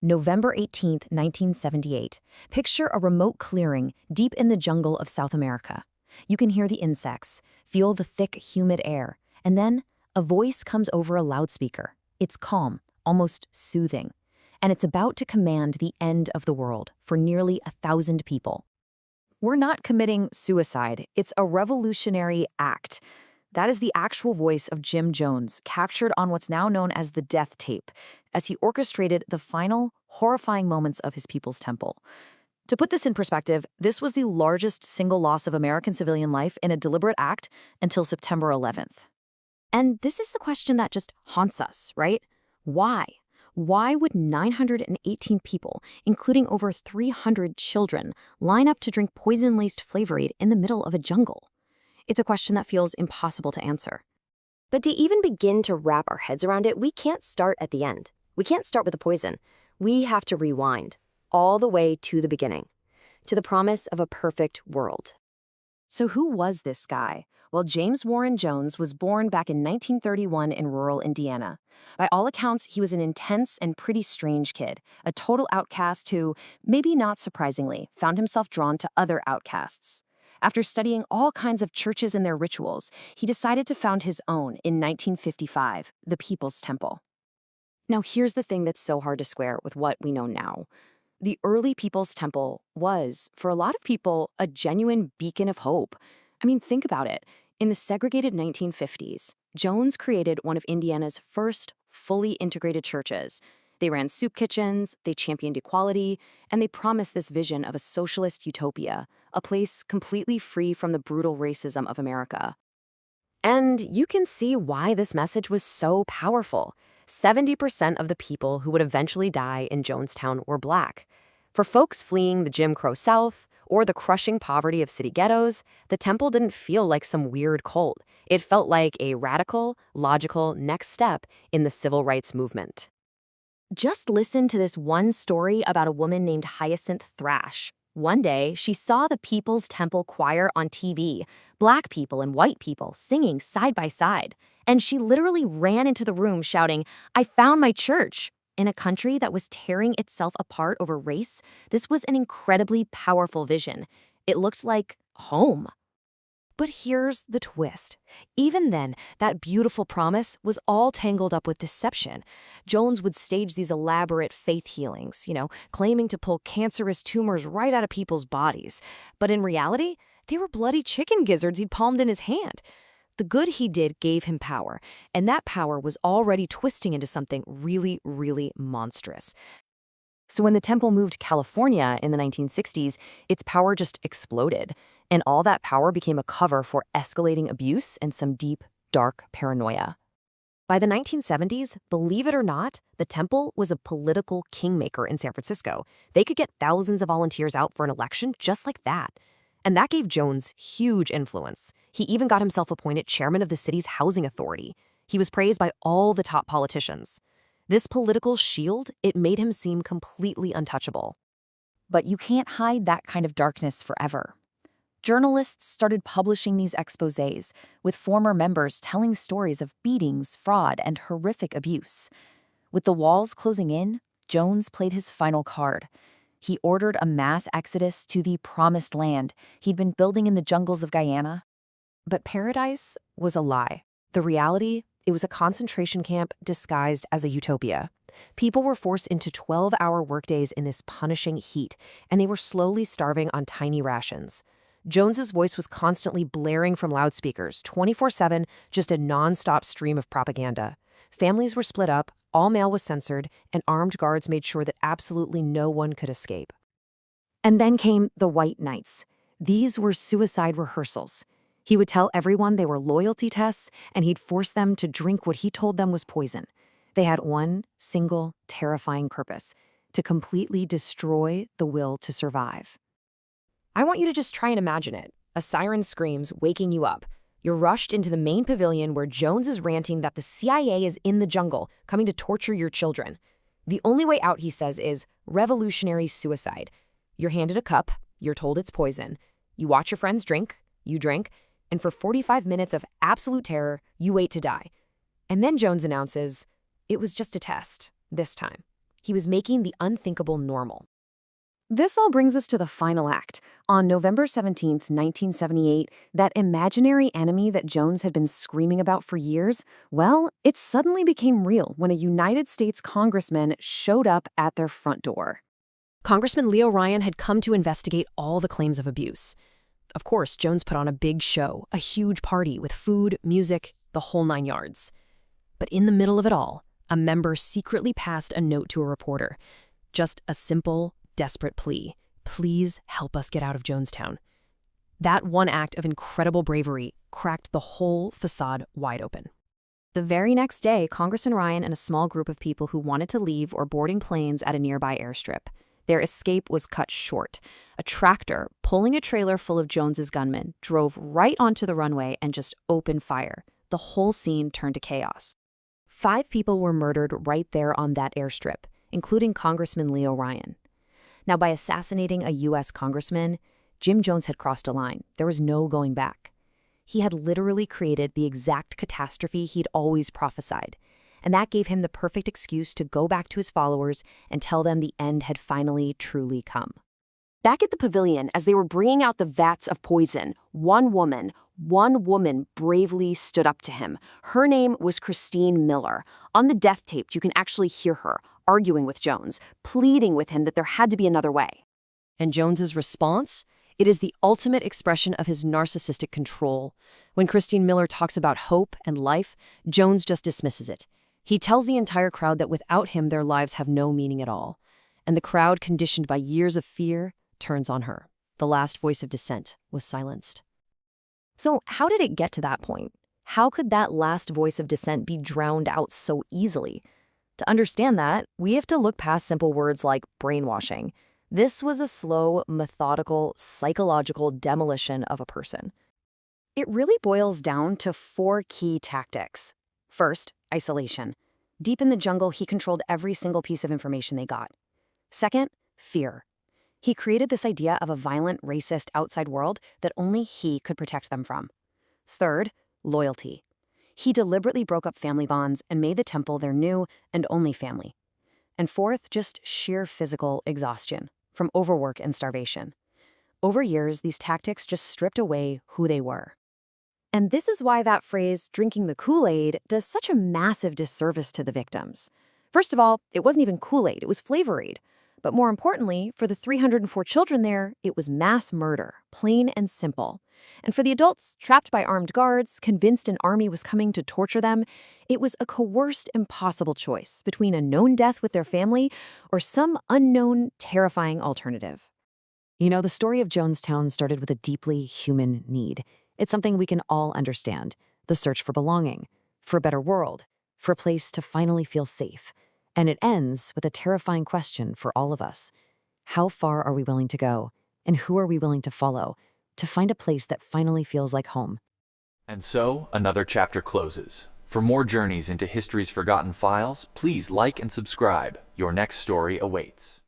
November 18, 1978. Picture a remote clearing deep in the jungle of South America. You can hear the insects, feel the thick, humid air, and then a voice comes over a loudspeaker. It's calm, almost soothing, and it's about to command the end of the world for nearly 1,000 people. We're not committing suicide. It's a revolutionary act. That is the actual voice of Jim Jones, captured on what's now known as the death tape, as he orchestrated the final, horrifying moments of his people's temple. To put this in perspective, this was the largest single loss of American civilian life in a deliberate act until September 11th. And this is the question that just haunts us, right? Why? Why would 918 people, including over 300 children, line up to drink poison-laced Flavor Aid in the middle of a jungle? It's a question that feels impossible to answer. But to even begin to wrap our heads around it, we can't start at the end. We can't start with the poison. We have to rewind all the way to the beginning, to the promise of a perfect world. So who was this guy? Well, James Warren Jones was born back in 1931 in rural Indiana. By all accounts, he was an intense and pretty strange kid, a total outcast who, maybe not surprisingly, found himself drawn to other outcasts. After studying all kinds of churches and their rituals, he decided to found his own in 1955, the People's Temple. Now, here's the thing that's so hard to square with what we know now. The early People's Temple was, for a lot of people, a genuine beacon of hope. I mean, think about it. In the segregated 1950s, Jones created one of Indiana's first fully integrated churches. They ran soup kitchens, they championed equality, and they promised this vision of a socialist utopia, a place completely free from the brutal racism of America. And you can see why this message was so powerful. 70% of the people who would eventually die in Jonestown were Black. For folks fleeing the Jim Crow South or the crushing poverty of city ghettos, the temple didn't feel like some weird cult. It felt like a radical, logical next step in the civil rights movement. Just listen to this one story about a woman named Hyacinth Thrash. One day, she saw the People's Temple Choir on TV, Black people and white people singing side by side, and she literally ran into the room shouting, "I found my church!" In a country that was tearing itself apart over race, this was an incredibly powerful vision. It looked like home. But here's the twist. Even then, that beautiful promise was all tangled up with deception. Jones would stage these elaborate faith healings, claiming to pull cancerous tumors right out of people's bodies. But in reality, they were bloody chicken gizzards he'd palmed in his hand. The good he did gave him power, and that power was already twisting into something really, really monstrous. So when the temple moved to California in the 1960s, its power just exploded. And all that power became a cover for escalating abuse and some deep, dark paranoia. By the 1970s, believe it or not, the temple was a political kingmaker in San Francisco. They could get thousands of volunteers out for an election just like that. And that gave Jones huge influence. He even got himself appointed chairman of the city's housing authority. He was praised by all the top politicians. This political shield, it made him seem completely untouchable. But you can't hide that kind of darkness forever. Journalists started publishing these exposés, with former members telling stories of beatings, fraud, and horrific abuse. With the walls closing in, Jones played his final card. He ordered a mass exodus to the promised land he'd been building in the jungles of Guyana. But paradise was a lie. The reality, it was a concentration camp disguised as a utopia. People were forced into 12-hour workdays in this punishing heat, and they were slowly starving on tiny rations. Jones's voice was constantly blaring from loudspeakers, 24/7, just a non-stop stream of propaganda. Families were split up, all mail was censored, and armed guards made sure that absolutely no one could escape. And then came the White Nights. These were suicide rehearsals. He would tell everyone they were loyalty tests, and he'd force them to drink what he told them was poison. They had one single, terrifying purpose: to completely destroy the will to survive. I want you to just try and imagine it. A siren screams, waking you up. You're rushed into the main pavilion where Jones is ranting that the CIA is in the jungle, coming to torture your children. The only way out, he says, is revolutionary suicide. You're handed a cup, you're told it's poison. You watch your friends drink, you drink, and for 45 minutes of absolute terror, you wait to die. And then Jones announces, it was just a test, this time. He was making the unthinkable normal. This all brings us to the final act. On November 17th, 1978, that imaginary enemy that Jones had been screaming about for years, well, it suddenly became real when a United States congressman showed up at their front door. Congressman Leo Ryan had come to investigate all the claims of abuse. Of course, Jones put on a big show, a huge party with food, music, the whole 9 yards. But in the middle of it all, a member secretly passed a note to a reporter. Just a simple, desperate plea. Please help us get out of Jonestown. That one act of incredible bravery cracked the whole facade wide open. The very next day, Congressman Ryan and a small group of people who wanted to leave were boarding planes at a nearby airstrip. Their escape was cut short. A tractor, pulling a trailer full of Jones's gunmen, drove right onto the runway and just opened fire. The whole scene turned to chaos. 5 people were murdered right there on that airstrip, including Congressman Leo Ryan. Now, by assassinating a U.S. congressman, Jim Jones had crossed a line. There was no going back. He had literally created the exact catastrophe he'd always prophesied, and that gave him the perfect excuse to go back to his followers and tell them the end had finally truly come. Back at the pavilion, as they were bringing out the vats of poison, one woman bravely stood up to him. Her name was Christine Miller. On the death tape, you can actually hear her arguing with Jones, pleading with him that there had to be another way. And Jones's response? It is the ultimate expression of his narcissistic control. When Christine Miller talks about hope and life, Jones just dismisses it. He tells the entire crowd that without him, their lives have no meaning at all. And the crowd, conditioned by years of fear, turns on her. The last voice of dissent was silenced. So how did it get to that point? How could that last voice of dissent be drowned out so easily? To understand that, we have to look past simple words like brainwashing. This was a slow, methodical, psychological demolition of a person. It really boils down to 4 key tactics. First, isolation. Deep in the jungle, he controlled every single piece of information they got. Second, fear. He created this idea of a violent, racist outside world that only he could protect them from. Third, loyalty. He deliberately broke up family bonds and made the temple their new and only family. And fourth, just sheer physical exhaustion from overwork and starvation. Over years, these tactics just stripped away who they were. And this is why that phrase, drinking the Kool-Aid, does such a massive disservice to the victims. First of all, it wasn't even Kool-Aid, it was Flavor-Aid. But more importantly, for the 304 children there, it was mass murder, plain and simple. And for the adults, trapped by armed guards, convinced an army was coming to torture them, it was a coerced, impossible choice between a known death with their family or some unknown, terrifying alternative. You know, the story of Jonestown started with a deeply human need. It's something we can all understand, the search for belonging, for a better world, for a place to finally feel safe. And it ends with a terrifying question for all of us. How far are we willing to go? And who are we willing to follow to find a place that finally feels like home? And so, another chapter closes. For more journeys into history's forgotten files, please like and subscribe. Your next story awaits.